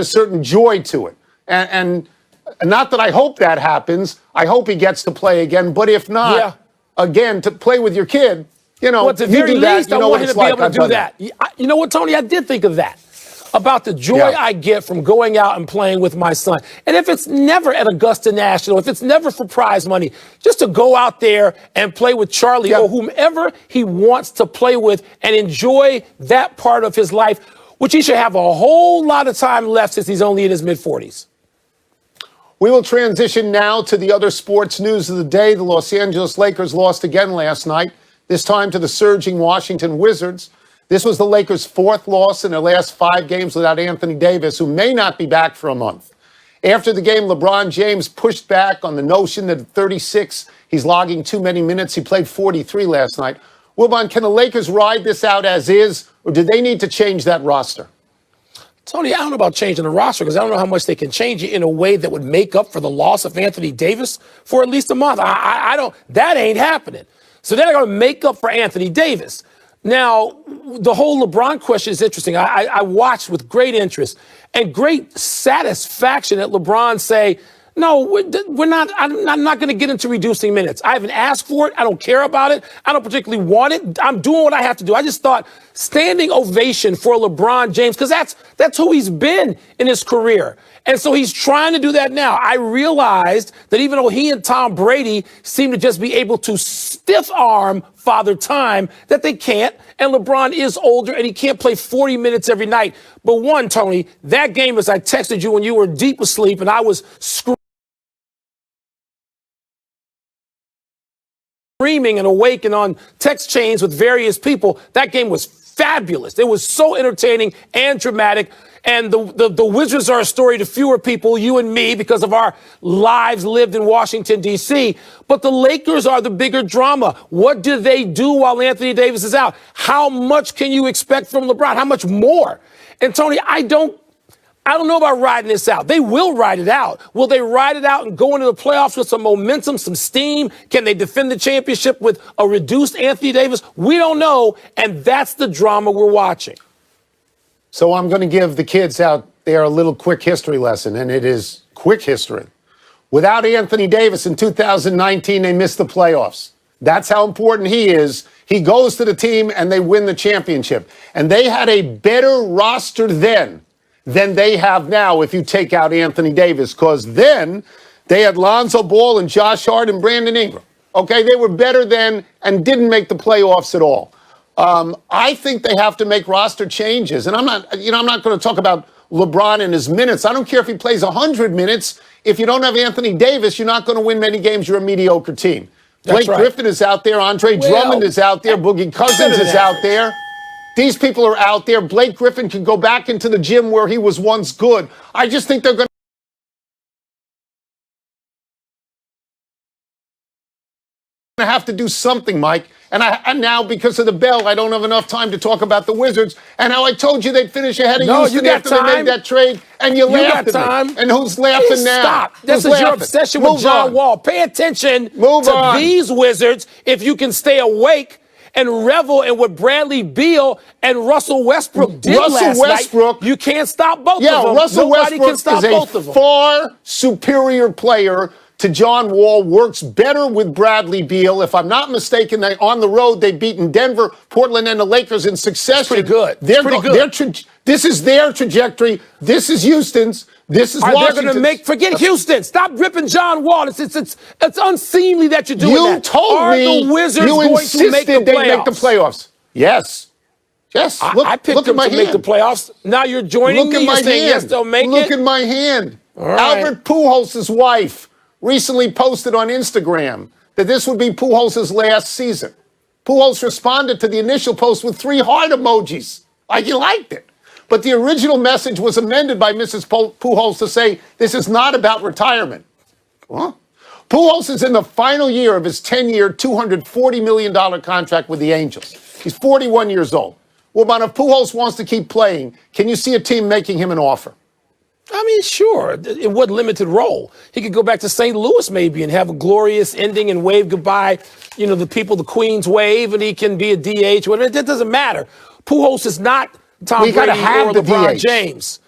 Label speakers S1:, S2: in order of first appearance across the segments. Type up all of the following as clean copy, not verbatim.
S1: a certain joy to it. And not that I hope that happens. I hope he gets to play again. But if not, again, to play with your kid, you know,
S2: at the very least, I want him to be able to do that. You know what, Tony? I did think of that, about the joy I get from going out and playing with my son. And if it's never at Augusta National, if it's never for prize money, just to go out there and play with Charlie or whomever he wants to play with and enjoy that part of his life, which he should have a whole lot of time left since he's only in his mid-40s.
S1: We will transition now to the other sports news of the day. The Los Angeles Lakers lost again last night, this time to the surging Washington Wizards. This was the Lakers' fourth loss in their last 5 games without Anthony Davis, who may not be back for a month. After the game, LeBron James pushed back on the notion that at 36, he's logging too many minutes. He played 43 last night. Wilbon, can the Lakers ride this out as is, or do they need to change that roster?
S2: Tony, I don't know about changing the roster because I don't know how much they can change it in a way that would make up for the loss of Anthony Davis for at least a month. I don't. That ain't happening. So they're going to make up for Anthony Davis. Now, the whole LeBron question is interesting. I watched with great interest and great satisfaction at LeBron say, no, we're not. I'm not going to get into reducing minutes. I haven't asked for it. I don't care about it. I don't particularly want it. I'm doing what I have to do. I just thought standing ovation for LeBron James, because that's who he's been in his career. And so he's trying to do that now. I realized that even though he and Tom Brady seem to just be able to stiff arm Father Time, that they can't. And LeBron is older and he can't play 40 minutes every night. But one, Tony, that game, as I texted you when you were deep asleep and I was screaming and awake and on text chains with various people, that game was fabulous. It was so entertaining and dramatic. And the Wizards are a story to fewer people, you and me, because of our lives lived in Washington, D.C. But the Lakers are the bigger drama. What do they do while Anthony Davis is out? How much can you expect from LeBron? How much more? And, Tony, I don't know about riding this out. They will ride it out. Will they ride it out and go into the playoffs with some momentum, some steam? Can they defend the championship with a reduced Anthony Davis? We don't know, and that's the drama we're watching.
S1: So I'm going to give the kids out there a little quick history lesson, and it is quick history. Without Anthony Davis in 2019, they missed the playoffs. That's how important he is. He goes to the team, and they win the championship. And they had a better roster then than they have now if you take out Anthony Davis, because then they had Lonzo Ball and Josh Hart and Brandon Ingram. Okay, they were better then and didn't make the playoffs at all. I think they have to make roster changes. And I'm not going to talk about LeBron and his minutes. I don't care if he plays 100 minutes. If you don't have Anthony Davis, you're not going to win many games. You're a mediocre team. Blake Griffin is out there. Andre Drummond is out there. Boogie Cousins is out there. These people are out there. Blake Griffin can go back into the gym where he was once good. I just think they're going to have to do something, Mike. And now, because of the bell, I don't have enough time to talk about the Wizards and how I told you they'd finish ahead of Houston after they made that trade, and you laughed at me. And who's laughing now?
S2: Stop. This is your obsession with John Wall. Pay attention to these Wizards if you can stay awake and revel in what Bradley Beal and Russell Westbrook did last night. You can't stop both of them.
S1: Russell Westbrook is a far superior player to John Wall, works better with Bradley Beal. If I'm not mistaken, on the road, they've beaten Denver, Portland, and the Lakers in succession.
S2: Pretty good.
S1: This is their trajectory. This is Houston's. This is Washington's.
S2: They're going to forget Houston. Stop ripping John Wall. It's unseemly that you're doing that.
S1: You told me
S2: the Wizards
S1: you insisted they make the playoffs. Yes. Yes.
S2: I picked them to make the playoffs. Now you're joining me. You're saying yes, they'll make it.
S1: Look at my hand. Albert Pujols' wife recently posted on Instagram that this would be Pujols' last season. Pujols responded to the initial post with 3 heart emojis. Like he liked it. But the original message was amended by Mrs. Pujols to say, this is not about retirement. Huh? Pujols is in the final year of his 10-year, $240 million contract with the Angels. He's 41 years old. Well, but if Pujols wants to keep playing, can you see a team making him an offer?
S2: I mean, sure. In what limited role? He could go back to St. Louis maybe and have a glorious ending and wave goodbye, the people, the Queen's wave, and he can be a DH. Whatever. That doesn't matter. Pujols is not Tom Brady or LeBron James.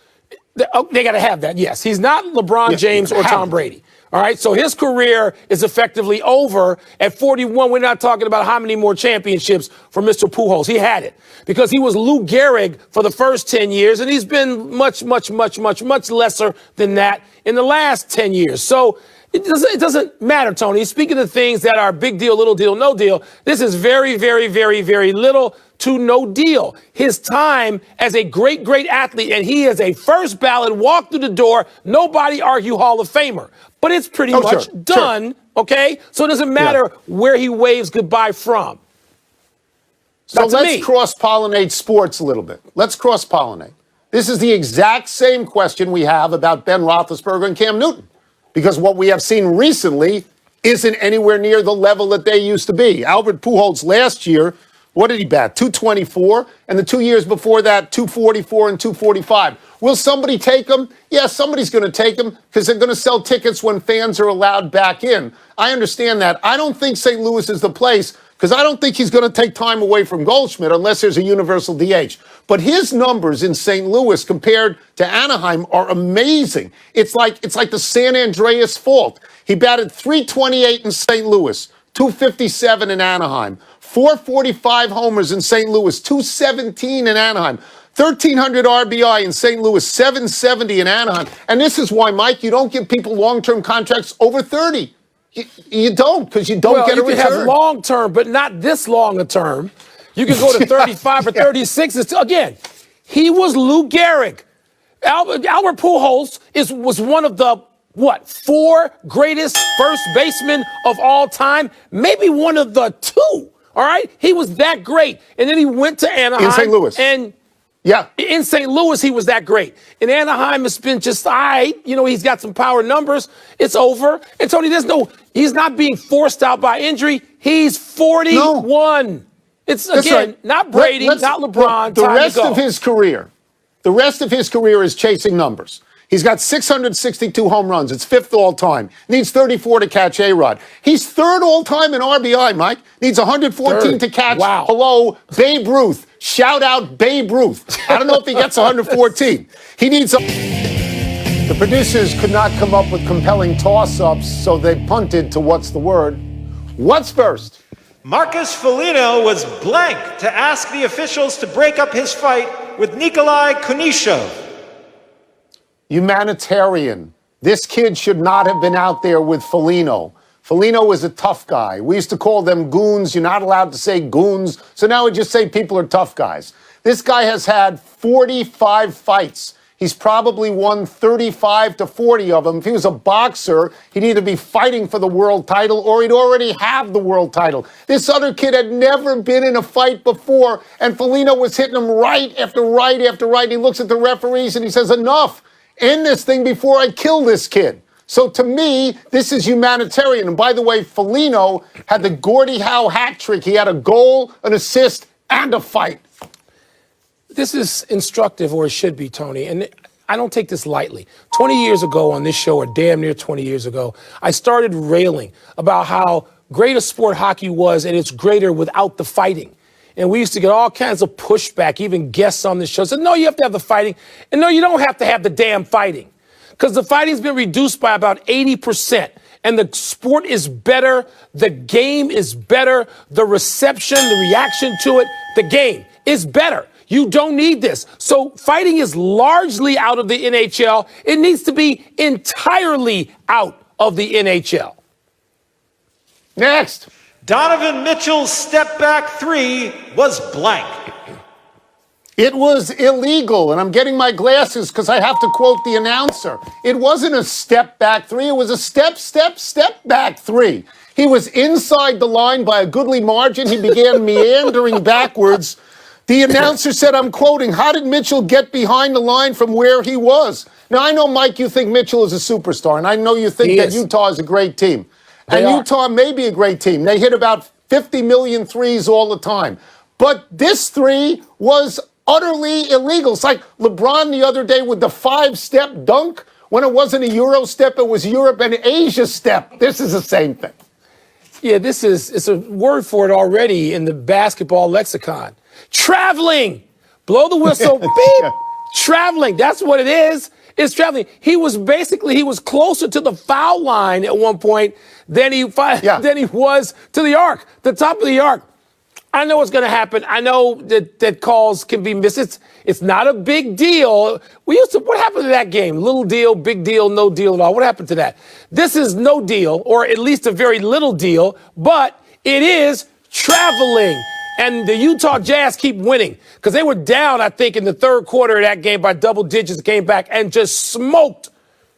S2: They got to have that, yes. He's not LeBron James or Tom Brady. All right, so his career is effectively over at 41. We're not talking about how many more championships for Mr. Pujols. He had it because he was Lou Gehrig for the first 10 years, and he's been much lesser than that in the last 10 years. So it doesn't matter, Tony. Speaking of things that are big deal, little deal, no deal, this is very, very, very, very little to no deal. His time as a great, great athlete, and he is a first ballot, walk through the door, nobody argue Hall of Famer. But it's pretty much done, okay? So it doesn't matter where he waves goodbye from.
S1: So let's cross-pollinate sports a little bit. Let's cross-pollinate. This is the exact same question we have about Ben Roethlisberger and Cam Newton, because what we have seen recently isn't anywhere near the level that they used to be. Albert Pujols last year, what did he bat? 224, and the 2 years before that, 244 and 245. Will somebody take him? Yeah, somebody's going to take him because they're going to sell tickets when fans are allowed back in. I understand that. I don't think St. Louis is the place because I don't think he's going to take time away from Goldschmidt unless there's a universal DH. But his numbers in St. Louis compared to Anaheim are amazing. It's like the San Andreas Fault. He batted .328 in St. Louis, .257 in Anaheim, 445 homers in St. Louis, .217 in Anaheim. 1,300 RBI in St. Louis, 770 in Anaheim. And this is why, Mike, you don't give people long-term contracts over 30. You don't, because you don't get a return.
S2: You can have long-term, but not this long a term. You can go to 35 or 36. Again, he was Lou Gehrig. Albert Pujols was one of the, 4 greatest first basemen of all time? Maybe one of the 2, all right? He was that great. And then he went to Anaheim.
S1: In St. Louis.
S2: And in St. Louis, he was that great. In Anaheim, it's been just all right. You know, he's got some power numbers. It's over. And Tony, he's not being forced out by injury. He's 41. No. It's, again, not Brady, not LeBron.
S1: The rest of his career is chasing numbers. He's got 662 home runs. It's 5th all-time. Needs 34 to catch A-Rod. He's 3rd all-time in RBI, Mike. Needs 114 to catch, hello, Babe Ruth. Shout out Babe Ruth. I don't know if he gets 114. He needs The producers could not come up with compelling toss-ups, so they punted to what's the word. What's first?
S3: Marcus Foligno was blank to ask the officials to break up his fight with Nikolai Kunishov.
S1: Humanitarian. This kid should not have been out there with Foligno. Foligno is a tough guy. We used to call them goons. You're not allowed to say goons. So now we just say people are tough guys. This guy has had 45 fights. He's probably won 35 to 40 of them. If he was a boxer, he'd either be fighting for the world title or he'd already have the world title. This other kid had never been in a fight before, and Foligno was hitting him right after right after right. He looks at the referees and he says, enough. End this thing before I kill this kid. So to me, this is humanitarian. And by the way, Foligno had the Gordie Howe hat trick. He had a goal, an assist, and a fight.
S2: This is instructive, or it should be, Tony. And I don't take this lightly. 20 years ago on this show, or damn near 20 years ago, I started railing about how great a sport hockey was, and it's greater without the fighting. And we used to get all kinds of pushback, even guests on the show said, no, you have to have the fighting. And no, you don't have to have the damn fighting. Because the fighting's been reduced by about 80%. And the sport is better. The game is better. The reception, the reaction to it, the game is better. You don't need this. So fighting is largely out of the NHL. It needs to be entirely out of the NHL.
S1: Next.
S3: Donovan Mitchell's step-back 3 was blank.
S1: It was illegal, and I'm getting my glasses because I have to quote the announcer. It wasn't a step-back 3. It was a step-back 3. He was inside the line by a goodly margin. He began meandering backwards. The announcer said, I'm quoting, how did Mitchell get behind the line from where he was? Now, I know, Mike, you think Mitchell is a superstar, and I know you think that Utah is a great team. And Utah may be a great team. They hit about 50 million threes all the time. But this 3 was utterly illegal. It's like LeBron the other day with the 5-step dunk. When it wasn't a Euro step, it was Europe and Asia step. This is the same thing.
S2: Yeah, it's a word for it already in the basketball lexicon. Traveling. Blow the whistle. Beep. Traveling. That's what it is. is traveling. He was closer to the foul line at one point than he was to the arc, the top of the arc. I know what's going to happen. I know that calls can be missed. It's not a big deal. What happened to that game? Little deal, big deal, no deal at all. What happened to that? This is no deal, or at least a very little deal, but it is traveling. And the Utah Jazz keep winning because they were down, I think, in the third quarter of that game by double digits, came back and just smoked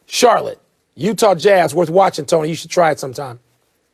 S2: Charlotte. Utah Jazz, worth watching, Tony. You should try it sometime.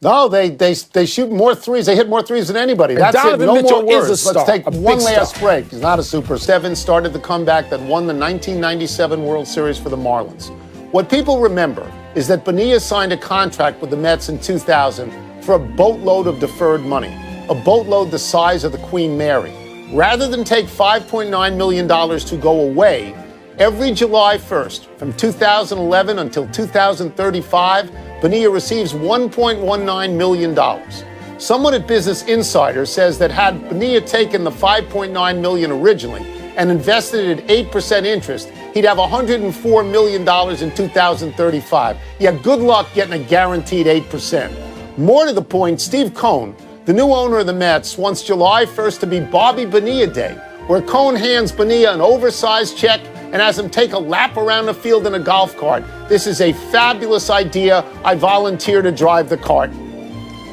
S1: No, they shoot more threes. They hit more threes than anybody.
S2: And
S1: That's
S2: Donovan
S1: it. No
S2: Mitchell
S1: more words.
S2: is a star,
S1: Let's take one last
S2: star.
S1: break. He's not a super. Seven started the comeback that won the 1997 World Series for the Marlins. What people remember is that Bonilla signed a contract with the Mets in 2000 for a boatload of deferred money, a boatload the size of the Queen Mary. Rather than take $5.9 million to go away, every July 1st, from 2011 until 2035, Bonilla receives $1.19 million. Someone at Business Insider says that had Bonilla taken the $5.9 million originally and invested it at 8% interest, he'd have $104 million in 2035. Yeah, good luck getting a guaranteed 8%. More to the point, Steve Cohen, the new owner of the Mets, wants July 1st to be Bobby Bonilla Day, where Cohen hands Bonilla an oversized check and has him take a lap around the field in a golf cart. This is a fabulous idea. I volunteer to drive the cart.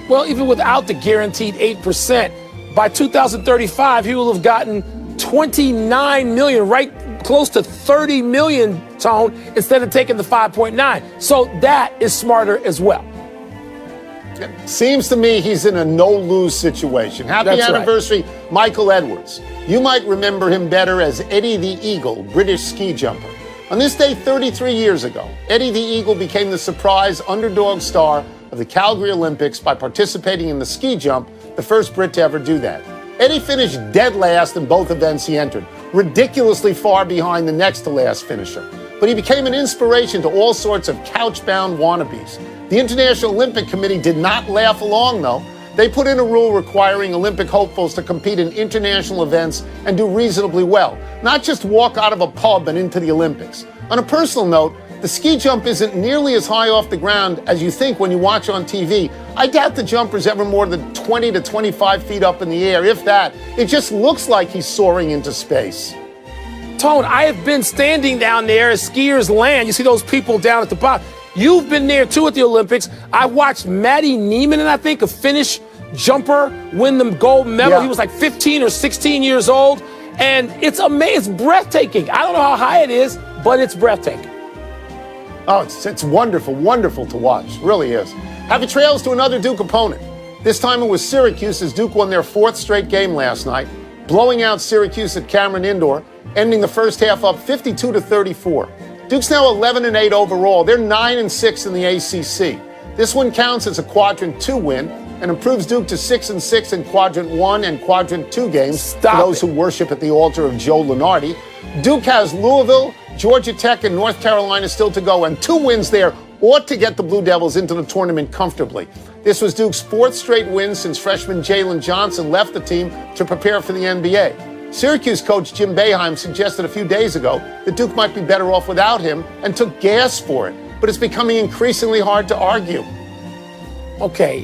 S2: Well, even without the guaranteed 8%, by 2035, he will have gotten $29 million, right close to $30 million, Tone, instead of taking the 5.9. So that is smarter as well.
S1: Seems to me he's in a no-lose situation. Happy
S2: That's
S1: anniversary, right. Michael Edwards. You might remember him better as Eddie the Eagle, British ski jumper. On this day 33 years ago, Eddie the Eagle became the surprise underdog star of the Calgary Olympics by participating in the ski jump, the first Brit to ever do that. Eddie finished dead last in both events he entered, ridiculously far behind the next to last finisher. But he became an inspiration to all sorts of couch-bound wannabes. The International Olympic Committee did not laugh along, though. They put in a rule requiring Olympic hopefuls to compete in international events and do reasonably well, not just walk out of a pub and into the Olympics. On a personal note, the ski jump isn't nearly as high off the ground as you think when you watch on TV. I doubt the jumper's ever more than 20 to 25 feet up in the air, if that. It just looks like he's soaring into space.
S2: Tone, I have been standing down there as skiers land. You see those people down at the bottom. You've been there, too, at the Olympics. I watched Matty Niemann, I think, a Finnish jumper, win the gold medal.
S1: Yeah.
S2: He was like 15 or 16 years old. And it's amazing. It's breathtaking. I don't know how high it is, but it's breathtaking.
S1: Oh, it's wonderful, wonderful to watch. It really is. Happy trails to another Duke opponent. This time it was Syracuse as Duke won their fourth straight game last night, blowing out Syracuse at Cameron Indoor, ending the first half up 52-34. Duke's now 11-8 overall. They're 9-6 in the ACC. This one counts as a Quadrant 2 win and improves Duke to 6-6 in Quadrant 1 and Quadrant 2 games for those who worship at the altar of Joe Lunardi. Duke has Louisville, Georgia Tech, and North Carolina still to go, and 2 wins there ought to get the Blue Devils into the tournament comfortably. This was Duke's 4th straight win since freshman Jalen Johnson left the team to prepare for the NBA. Syracuse coach Jim Boeheim suggested a few days ago that Duke might be better off without him and took gas for it. But it's becoming increasingly hard to argue.
S2: Okay,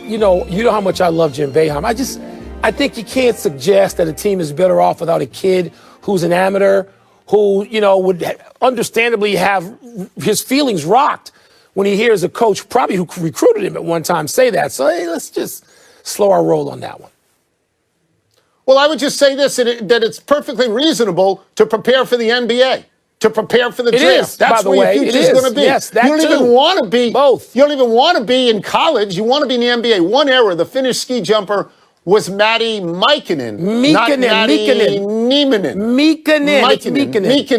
S2: you know how much I love Jim Boeheim. I think you can't suggest that a team is better off without a kid who's an amateur, who, would understandably have his feelings rocked when he hears a coach, probably who recruited him at one time, say that. So hey, let's just slow our roll on that one.
S1: Well, I would just say this, that it's perfectly reasonable to prepare for the NBA, to prepare for the draft.
S2: Is,
S1: that's where your future's going to be.
S2: Yes, that
S1: you don't even want to be
S2: both.
S1: You don't even want to be in college. You want to be in the NBA. One era, the Finnish ski jumper was Matti Mikkonen.
S2: Meikkanen.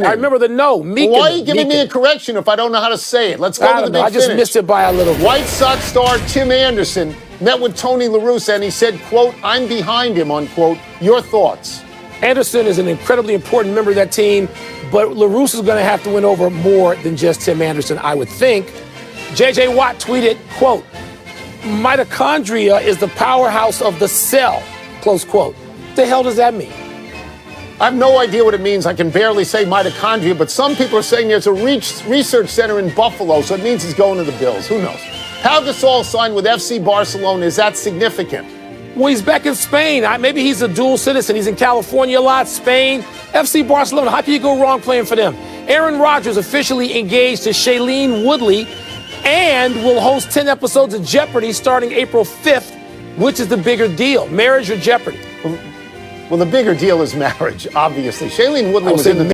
S2: I remember the no. Meikkanen.
S1: Why are you giving me a correction if I don't know how to say it? Let's go to the big
S2: I just missed it by a little bit.
S1: White Sox star Tim Anderson met with Tony La Russa and he said, quote, "I'm behind him," unquote. Your thoughts?
S2: Anderson is an incredibly important member of that team, but La Russa is going to have to win over more than just Tim Anderson, I would think. J.J. Watt tweeted, quote, "Mitochondria is the powerhouse of the cell," close quote. What the hell does that mean?
S1: I have no idea what it means. I can barely say mitochondria, but some people are saying there's a research center in Buffalo, so it means he's going to the Bills. Who knows? Pau Gasol signed with FC Barcelona. Is that significant?
S2: Well, he's back in Spain. Maybe he's a dual citizen. He's in California a lot, Spain. FC Barcelona, how can you go wrong playing for them? Aaron Rodgers officially engaged to Shailene Woodley and will host 10 episodes of Jeopardy starting April 5th. Which is the bigger deal, marriage or Jeopardy?
S1: Well, the bigger deal is marriage, obviously. Shailene Woodley was in the